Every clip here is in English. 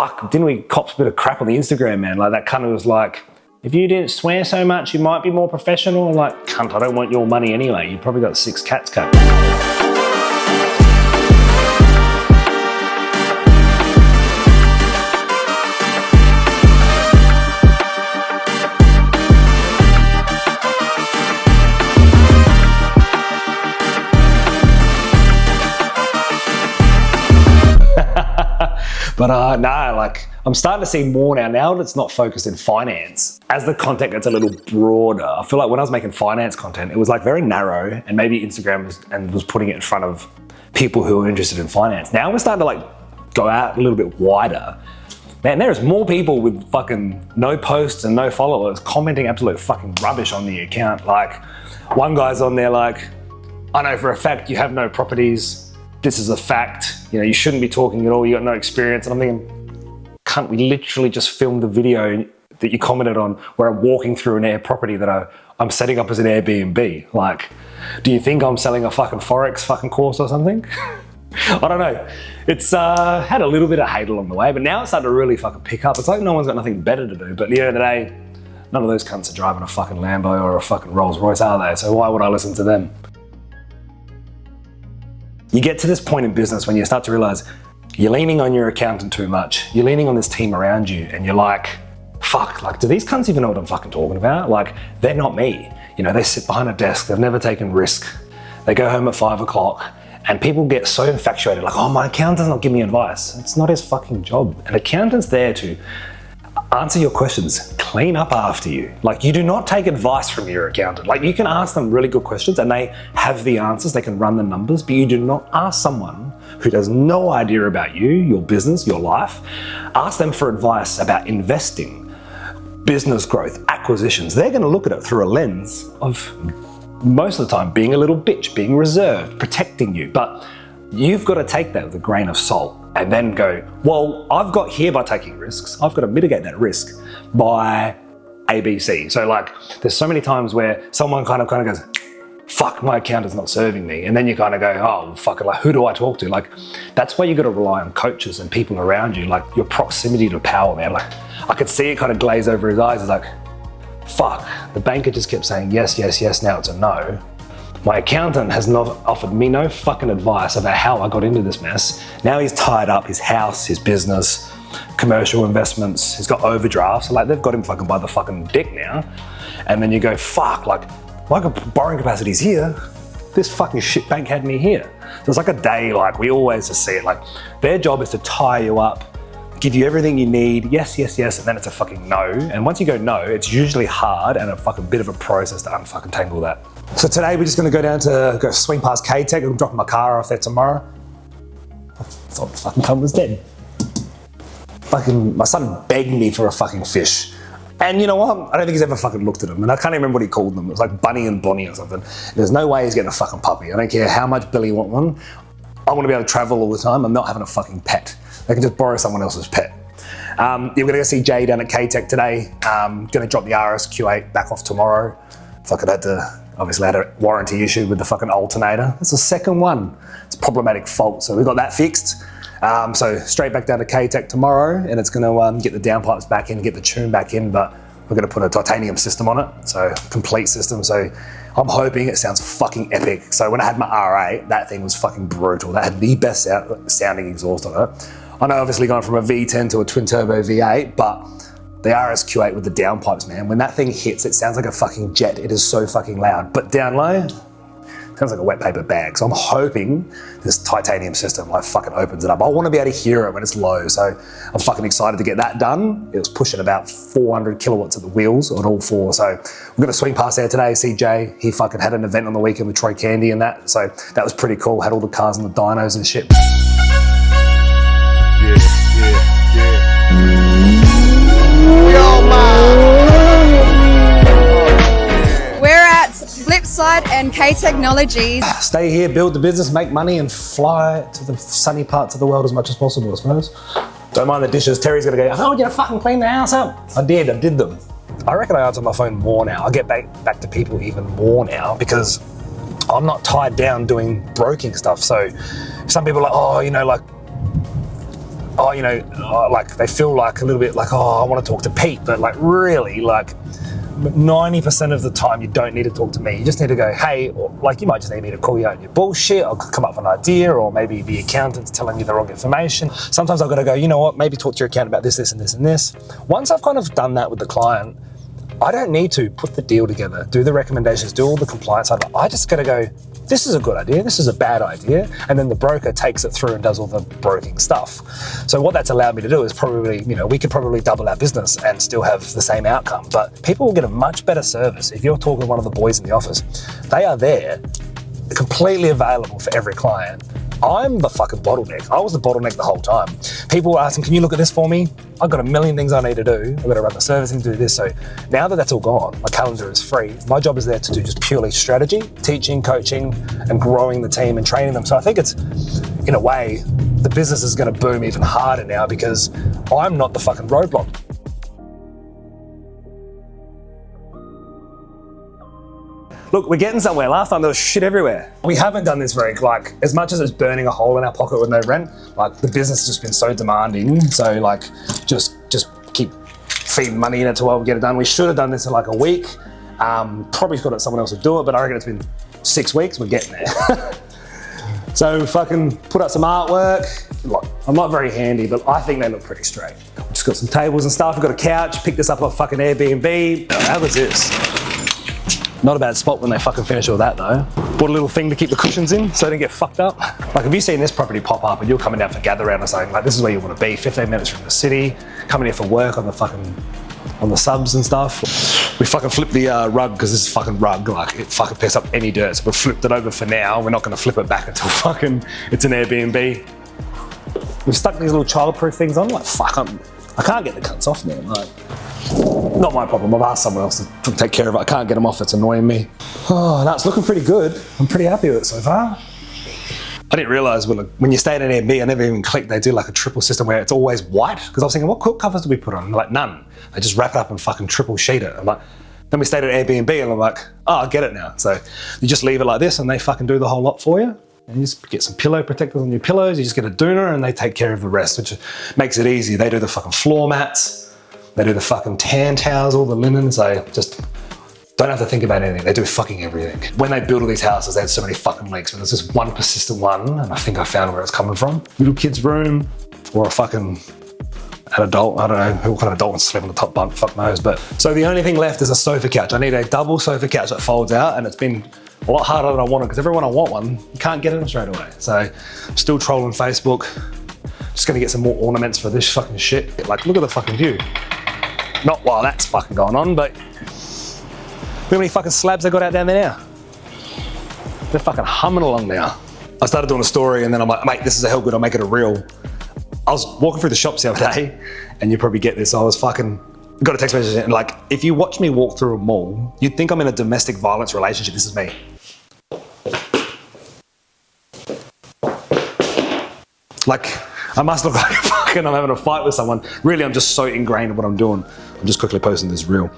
fuck, didn't we cop a bit of crap on the Instagram, man? Like that cunt was like, if you didn't swear so much, you might be more professional. I'm like, cunt, I don't want your money anyway. You probably got 6 cats cut. But no, like I'm starting to see more now that it's not focused in finance. As the content gets a little broader, I feel like when I was making finance content, it was like very narrow, and maybe Instagram was putting it in front of people who are interested in finance. Now we're starting to like go out a little bit wider. Man, there's more people with fucking no posts and no followers commenting absolute fucking rubbish on the account. Like one guy's on there like, I know for a fact you have no properties. This is a fact, you know, you shouldn't be talking at all, you got no experience. And I'm thinking, cunt, we literally just filmed the video that you commented on where I'm walking through an air property that I'm setting up as an Airbnb. Like, do you think I'm selling a fucking Forex fucking course or something? I don't know. It's had a little bit of hate along the way, but now it's starting to really fucking pick up. It's like no one's got nothing better to do, but at the end of the day, none of those cunts are driving a fucking Lambo or a fucking Rolls Royce, are they? So why would I listen to them? You get to this point in business when you start to realize you're leaning on your accountant too much. You're leaning on this team around you and you're like, fuck, like, do these cunts even know what I'm fucking talking about? Like, they're not me. You know, they sit behind a desk, they've never taken risk. They go home at 5 o'clock and people get so infatuated, like, oh, my accountant's not giving me advice. It's not his fucking job. An accountant's there to answer your questions, clean up after you. Like, you do not take advice from your accountant. Like, you can ask them really good questions and they have the answers, they can run the numbers, but you do not ask someone who has no idea about you, your business, your life. Ask them for advice about investing, business growth, acquisitions. They're gonna look at it through a lens of, most of the time, being a little bitch, being reserved, protecting you. But you've got to take that with a grain of salt and then go, well, I've got here by taking risks. I've got to mitigate that risk by ABC. So like, there's so many times where someone kind of goes, fuck, my accountant's not serving me. And then you kind of go, oh, fuck it, like, who do I talk to? Like, that's why you got to rely on coaches and people around you, like your proximity to power, man. Like, I could see it kind of glaze over his eyes. It's like, fuck, the banker just kept saying yes, yes, yes, now it's a no. My accountant has not offered me no fucking advice about how I got into this mess. Now he's tied up his house, his business, commercial investments, he's got overdrafts. Like, they've got him fucking by the fucking dick now. And then you go, fuck, like, my borrowing capacity's here. This fucking shit bank had me here. So it's like a day, like, we always just see it. Like, their job is to tie you up, give you everything you need, yes, yes, yes, and then it's a fucking no. And once you go no, it's usually hard and a fucking bit of a process to unfucking tangle that. So today we're just gonna go swing past K-Tech. I'm dropping my car off there tomorrow. I thought the fucking cunt was dead. Fucking, my son begged me for a fucking fish. And you know what? I don't think he's ever fucking looked at them. And I can't even remember what he called them. It was like Bunny and Bonnie or something. There's no way he's getting a fucking puppy. I don't care how much Billy want one. I want to be able to travel all the time. I'm not having a fucking pet. They can just borrow someone else's pet. We're gonna go see Jay down at K-Tech today. Gonna drop the RS-Q8 back off tomorrow. Fucking obviously had a warranty issue with the fucking alternator. That's the second one. It's a problematic fault, so we got that fixed. So straight back down to K-Tech tomorrow, and it's gonna get the downpipes back in, get the tune back in, but we're gonna put a titanium system on it, so complete system. So I'm hoping it sounds fucking epic. So when I had my R8, that thing was fucking brutal. That had the best sounding exhaust on it. I know obviously going from a V10 to a twin turbo V8, but the RS-Q8 with the downpipes, man, when that thing hits, it sounds like a fucking jet. It is so fucking loud. But down low, sounds like a wet paper bag. So I'm hoping this titanium system like fucking opens it up. I want to be able to hear it when it's low. So I'm fucking excited to get that done. It was pushing about 400 kilowatts at the wheels on all four. So we're going to swing past there today, see Jay. He fucking had an event on the weekend with Troy Candy and that. So that was pretty cool. Had all the cars and the dynos and shit. We're at Flipside and K Technologies. Stay here, build the business, make money, and fly to the sunny parts of the world as much as possible, I suppose. Don't mind the dishes. Terry's gonna go, I told you to fucking clean the house up. I did them. I reckon I answer my phone more now. I get back to people even more now because I'm not tied down doing broking stuff. So some people are like, oh, you know, like, like they feel like a little bit like, oh, I want to talk to Pete, but like really, like 90% of the time you don't need to talk to me. You just need to go, hey, or like you might just need me to call you out your bullshit or come up with an idea, or maybe the accountant's telling you the wrong information. Sometimes I've got to go, you know what, maybe talk to your accountant about this, this, and this, and this. Once I've kind of done that with the client, I don't need to put the deal together, do the recommendations, do all the compliance side. I just got to go, this is a good idea, this is a bad idea, and then the broker takes it through and does all the broking stuff. So what that's allowed me to do is probably, we could probably double our business and still have the same outcome, but people will get a much better service if you're talking to one of the boys in the office. They are there, completely available for every client. I'm the fucking bottleneck. I was the bottleneck the whole time. People were asking, can you look at this for me? I've got a million things I need to do. I've got to run the servicing, do this. So now that that's all gone, my calendar is free. My job is there to do just purely strategy, teaching, coaching, and growing the team and training them. So I think it's, in a way, the business is going to boom even harder now because I'm not the fucking roadblock. Look, we're getting somewhere. Last time there was shit everywhere. We haven't done this very, like, as much as it's burning a hole in our pocket with no rent, like the business has just been so demanding. So like, just keep feeding money in it to while we get it done. We should have done this in like a week. Probably thought that someone else would do it, but I reckon it's been 6 weeks. We're getting there. So fucking put up some artwork. Look, I'm not very handy, but I think they look pretty straight. Just got some tables and stuff. We've got a couch. Picked this up off fucking Airbnb. How was this? Not a bad spot when they fucking finish all that though. Bought a little thing to keep the cushions in so they don't get fucked up. Like, have you seen this property pop up and you're coming down for gather round or something, like this is where you want to be, 15 minutes from the city, coming here for work on the subs and stuff. We fucking flipped the rug because this is fucking rug, like it fucking picks up any dirt. So we've flipped it over for now. We're not going to flip it back until fucking it's an Airbnb. We've stuck these little childproof things on, like fuck, I can't get the cunts off now, like. Not my problem, I've asked someone else to take care of it. I can't get them off, it's annoying me. Oh, that's looking pretty good. I'm pretty happy with it so far. I didn't realise when you stay at an Airbnb, I never even clicked, they do like a triple system where it's always white. Because I was thinking, what quilt covers do we put on? Like, none. They just wrap it up and fucking triple sheet it. I'm like, then we stayed at Airbnb and I'm like, oh, I get it now. So you just leave it like this and they fucking do the whole lot for you. And you just get some pillow protectors on your pillows, you just get a doona and they take care of the rest, which makes it easy. They do the fucking floor mats. They do the fucking tan towels, all the linens. They just don't have to think about anything. They do fucking everything. When they build all these houses, they had so many fucking leaks, but there's this one persistent one, and I think I found where it's coming from. Little kid's room, or a fucking adult, I don't know, what kind of adult wants to sleep on the top bunk, fuck knows. But so the only thing left is a sofa couch. I need a double sofa couch that folds out, and it's been a lot harder than I wanted, because everyone I want one, you can't get them straight away. So I'm still trolling Facebook. Just gonna get some more ornaments for this fucking shit. Like, look at the fucking view. Not while that's fucking going on, but look how many fucking slabs they got out down there now. They're fucking humming along now. I started doing a story and then I'm like, mate, this is a hell good, I'll make it a reel. I was walking through the shops the other day, and you probably get this, I was fucking, got a text message and like, if you watch me walk through a mall, you'd think I'm in a domestic violence relationship. This is me. Like, I must look like fucking I'm having a fight with someone. Really, I'm just so ingrained in what I'm doing. I'm just quickly posting this reel.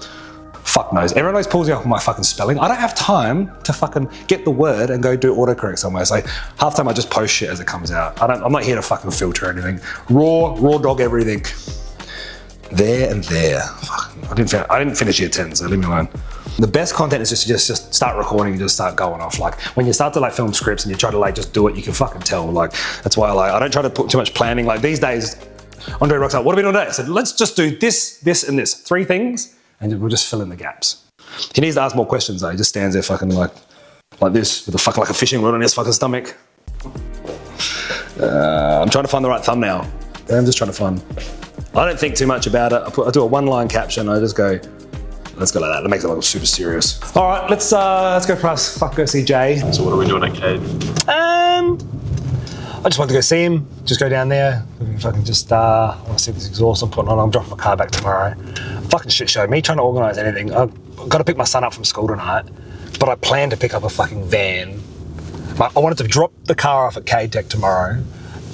Fuck knows. Everyone always pulls me off with my fucking spelling. I don't have time to fucking get the word and go do autocorrect somewhere. So half the time I just post shit as it comes out. I'm not here to fucking filter anything. Raw dog everything. There and there. Fuck, I didn't finish year 10, so leave me alone. The best content is just start recording and just start going off. Like when you start to like film scripts and you try to like just do it, you can fucking tell. Like that's why I don't try to put too much planning. Like these days, Andre rocks out, what are we doing today? I said, let's just do this, this, and this. 3 things, and we'll just fill in the gaps. He needs to ask more questions though. He just stands there fucking like this with a fucking like a fishing rod on his fucking stomach. I'm trying to find the right thumbnail. I'm just trying to find. I don't think too much about it. I do a 1-line caption. I just go, let's go like that. That makes it look super serious. All right, let's go plus go see Jay. So what are we doing at Cade? I just want to go see him. Just go down there. Fucking just I want to see this exhaust I'm putting on. I'm dropping my car back tomorrow. Fucking shit show. Me trying to organise anything. I've got to pick my son up from school tonight, but I plan to pick up a fucking van. I wanted to drop the car off at Cade Tech tomorrow,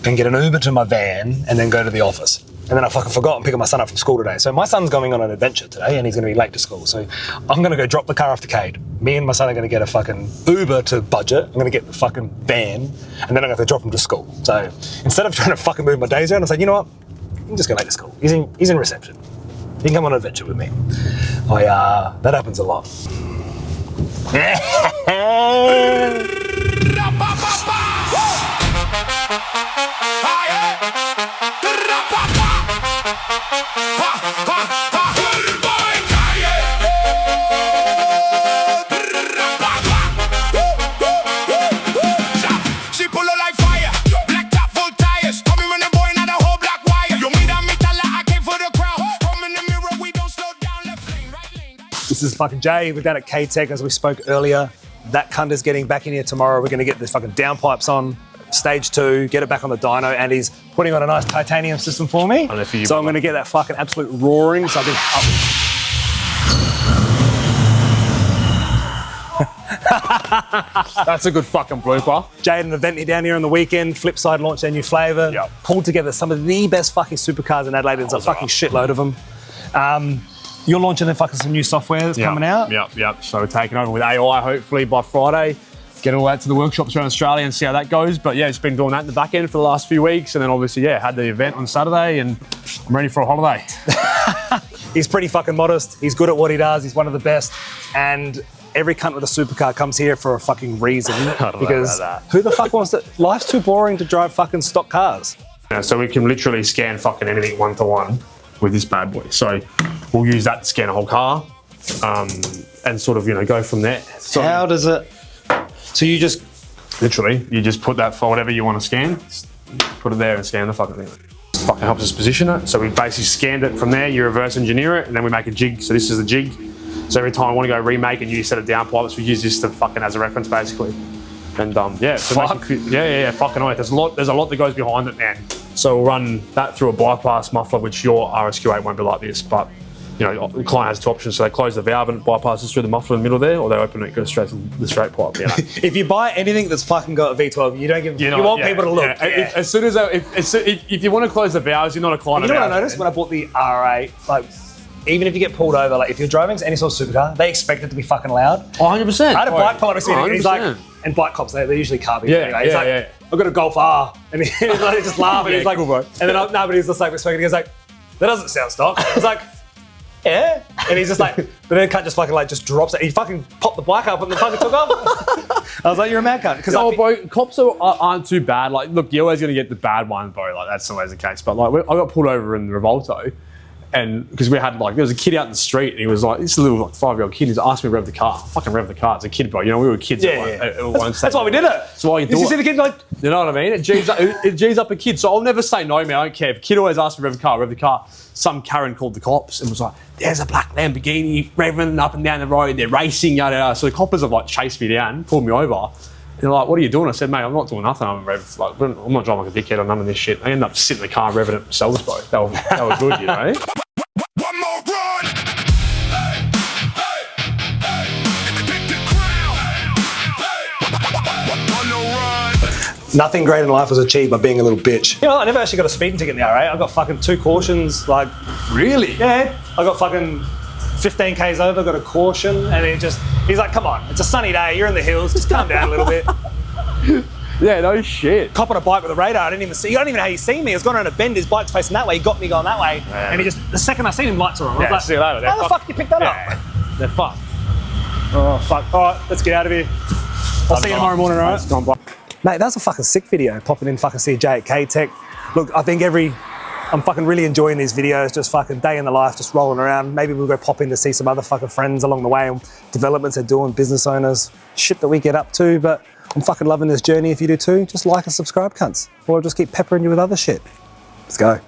and get an Uber to my van, and then go to the office. And then I fucking forgot and pick my son up from school today. So my son's going on an adventure today and he's going to be late to school. So I'm going to go drop the car off to Cade. Me and my son are going to get a fucking Uber to budget. I'm going to get the fucking van, and then I'm going to have to drop him to school. So instead of trying to fucking move my days around, I said, you know what? I'm just going to make it to school. He's in reception. You can come on an adventure with me. That happens a lot. This is fucking Jay. We're down at K-Tech as we spoke earlier. That cunt is getting back in here tomorrow. We're going to get the fucking downpipes on, stage 2, get it back on the dyno, and he's putting on a nice titanium system for me. So I'm going to get that fucking absolute roaring. So I've been That's a good fucking blooper. Jay had an event down here on the weekend. Flipside launched their new flavour. Yep. Pulled together some of the best fucking supercars in Adelaide. There's a fucking shitload of them. You're launching some new software that's coming out. Yep. So we're taking over with AI hopefully by Friday. Get all that to the workshops around Australia and see how that goes. But yeah, it's been doing that in the back end for the last few weeks. And then obviously, had the event on Saturday and I'm ready for a holiday. He's pretty fucking modest. He's good at what he does. He's one of the best. And every cunt with a supercar comes here for a fucking reason. Because who the fuck wants to... Life's too boring to drive fucking stock cars. So we can literally scan fucking anything 1-to-1 with this bad boy. So we'll use that to scan a whole car and sort of, go from there. So how does it... So you just... Literally, you just put that for whatever you want to scan, put it there and scan the fucking thing. It fucking helps us position it. So we basically scanned it from there, you reverse engineer it, and then we make a jig. So this is the jig. So every time I want to go remake a new set of downpipes, we use this to fucking as a reference basically. And fucking right. There's a lot that goes behind it, man. So we'll run that through a bypass muffler, which your RSQ8 won't be like this, but the client has two options. So they close the valve and it bypasses through the muffler in the middle there, or they open it and go straight to the straight pipe. If you buy anything that's fucking got a V12, you don't give. You want people to look. Yeah. As soon as if you want to close the valves, you're not a client. You know what I noticed when I bought the R8? Like, even if you get pulled over, like if you're driving any sort of supercar, they expect it to be fucking loud. 100%. I had a bike pull up next to me, and he's like, and bike cops, they're usually carby. Yeah, He's like, I've got a Golf R, and he's like just laughing. He's like, cool, bro. And then but he's just like respecting. He goes like, that doesn't sound stock. I was like, yeah. And he's just like, but then the cunt just fucking just drops it. He fucking popped the bike up and the fucking took off. I was like, you're a mad cunt. Because bro, cops aren't too bad. Like, look, you're always gonna get the bad ones, bro. Like that's always the case. But like, I got pulled over in the Revolto. And because we had there was a kid out in the street and he was like, this little 5-year-old kid, he's asked me to rev the car. Fucking rev the car. It's a kid, bro. We were kids at one stage. That's why we did it. That's why you do it. You see the kid like, you know what I mean? It G's up a kid. So I'll never say no, man. I don't care. If a kid always asks me to rev the car. Some Karen called the cops and was like, there's a black Lamborghini revving up and down the road. They're racing, yada, yada. So the coppers have like chased me down, pulled me over. And they're like, what are you doing? I said, mate, I'm not doing nothing. I'm not driving like a dickhead or none of this shit. I ended up sitting in the car and revving it themselves, bro. That was good, Nothing great in life was achieved by being a little bitch. I never actually got a speeding ticket in the R8. I got fucking 2 cautions, like... Really? Yeah. I got fucking 15 Ks over, got a caution, and he's like, come on, it's a sunny day, you're in the hills, just calm down a little bit. Yeah, no shit. Cop on a bike with a radar, I didn't even see, I don't even know how he seen me. He was going around a bend, his bike's facing that way, he got me going that way, and the second I seen him, lights were on. I was like, see you later. How the fuck did you pick that up? They're fucked. Oh, fuck. All right, let's get out of here. I'll see you tomorrow morning, all right? Mate, that was a fucking sick video, popping in fucking CJ at K-Tech. Look, I think I'm fucking really enjoying these videos, just fucking day in the life, just rolling around. Maybe we'll go pop in to see some other fucking friends along the way and developments they're doing, business owners, shit that we get up to, but I'm fucking loving this journey. If you do too, just like and subscribe, cunts. Or I'll just keep peppering you with other shit. Let's go.